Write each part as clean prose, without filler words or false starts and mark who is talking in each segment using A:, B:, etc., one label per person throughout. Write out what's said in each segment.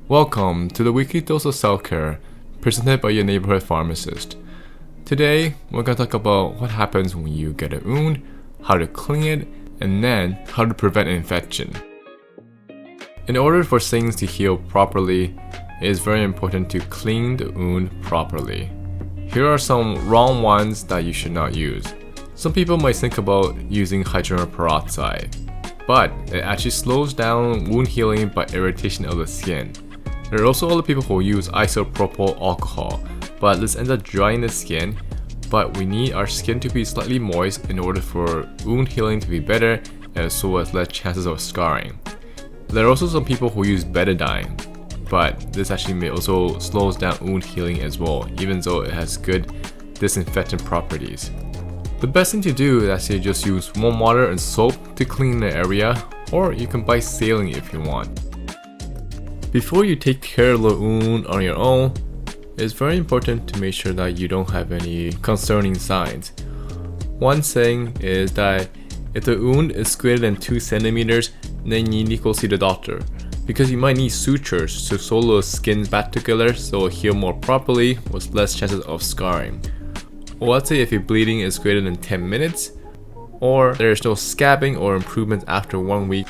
A: Welcome to the weekly dose of self-care, presented by your neighborhood pharmacist. Today, we're going to talk about what happens when you get a wound, how to clean it, and then how to prevent an infection. In order for things to heal properly, it is very important to clean the wound properly. Here are some wrong ones that you should not use. Some people might think about using hydrogen peroxide, but it actually slows down wound healing by irritation of the skin. There are also other people who use isopropyl alcohol, but this ends up drying the skin, but we need our skin to be slightly moist in order for wound healing to be better as well as less chances of scarring. There are also some people who use betadine, but this actually may also slows down wound healing as well, even though it has good disinfectant properties. The best thing to do is actually just use warm water and soap to clean the area, or you can buy saline if you want. Before you take care of the wound on your own, it's very important to make sure that you don't have any concerning signs. One thing is that if the wound is greater than 2 centimeters, then you need to go see the doctor, because you might need sutures to sew the skin back together so it'll heal more properly with less chances of scarring. Or let's say if your bleeding is greater than 10 minutes, or there is no scabbing or improvement after 1 week,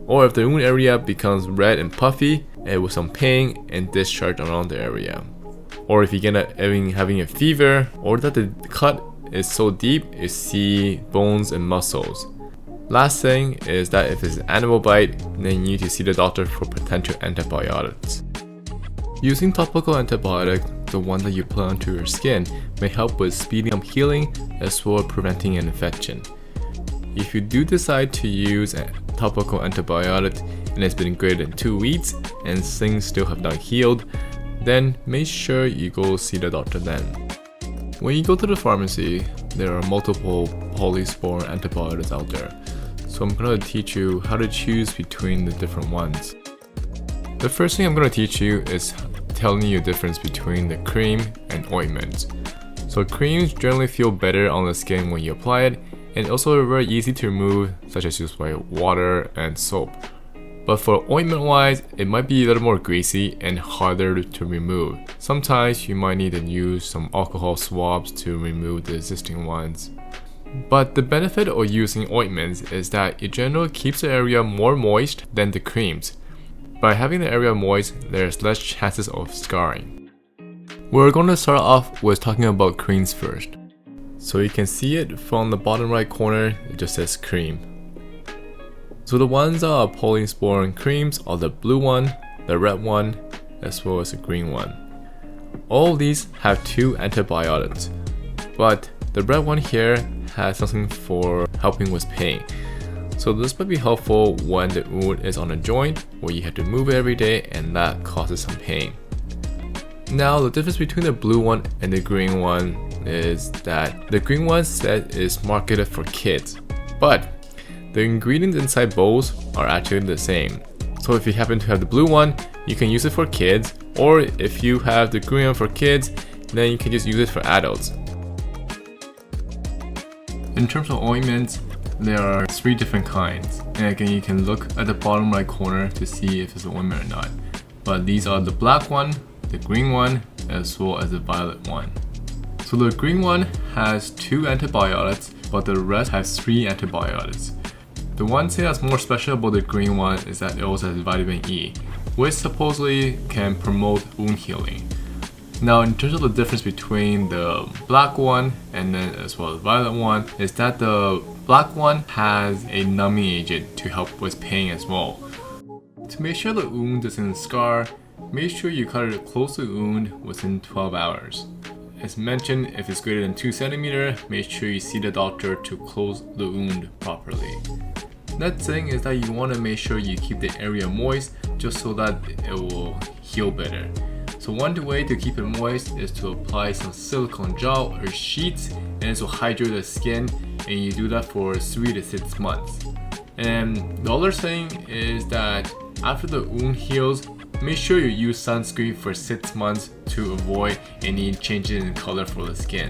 A: or if the wound area becomes red and puffy and with some pain and discharge around the area, or if you get having a fever, or that the cut is so deep you see bones and muscles. Last thing is that if it's an animal bite, then you need to see the doctor for potential antibiotics. Using topical antibiotic, the one that you put onto your skin, may help with speeding up healing as well as preventing an infection. If you do decide to use a topical antibiotic and it's been greater than 2 weeks and things still have not healed, then make sure you go see the doctor then. When you go to the pharmacy, there are multiple polysporin antibiotics out there, so I'm going to teach you how to choose between the different ones. The first thing I'm going to teach you is telling you the difference between the cream and ointments. So creams generally feel better on the skin when you apply it, and also very easy to remove, such as used by water and soap. But for ointment wise, it might be a little more greasy and harder to remove. Sometimes you might need to use some alcohol swabs to remove the existing ones. But the benefit of using ointments is that it generally keeps the area more moist than the creams. By having the area moist, there's less chances of scarring. We're going to start off with talking about creams first. So you can see it from the bottom right corner, it just says cream. So the ones that are polysporin creams are the blue one, the red one, as well as the green one. All of these have 2 antibiotics, but the red one here has something for helping with pain. So this might be helpful when the wound is on a joint where you have to move it every day and that causes some pain. Now the difference between the blue one and the green one is that the green one said is marketed for kids, but the ingredients inside both are actually the same. So if you happen to have the blue one, you can use it for kids, or if you have the green one for kids, then you can just use it for adults. In terms of ointments, there are 3 different kinds, and again you can look at the bottom right corner to see if it's an ointment or not. But these are the black one, the green one, as well as the violet one. So the green one has 2 antibiotics, but the rest has 3 antibiotics. The one thing that's more special about the green one is that it also has vitamin E, which supposedly can promote wound healing. Now in terms of the difference between the black one and then as well as the violet one, is that the black one has a numbing agent to help with pain as well. To make sure the wound doesn't scar, make sure you cut it close to the wound within 12 hours. As mentioned, if it's greater than 2 centimeters, make sure you see the doctor to close the wound properly. Next thing is that you want to make sure you keep the area moist just so that it will heal better. So one way to keep it moist is to apply some silicone gel or sheets, and this will hydrate the skin, and you do that for 3 to 6 months. And the other thing is that after the wound heals, make sure you use sunscreen for 6 months to avoid any changes in color for the skin.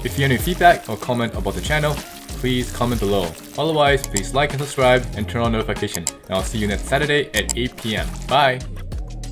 A: If you have any feedback or comment about the channel, please comment below. Otherwise, please like and subscribe and turn on notifications. And I'll see you next Saturday at 8 p.m. Bye!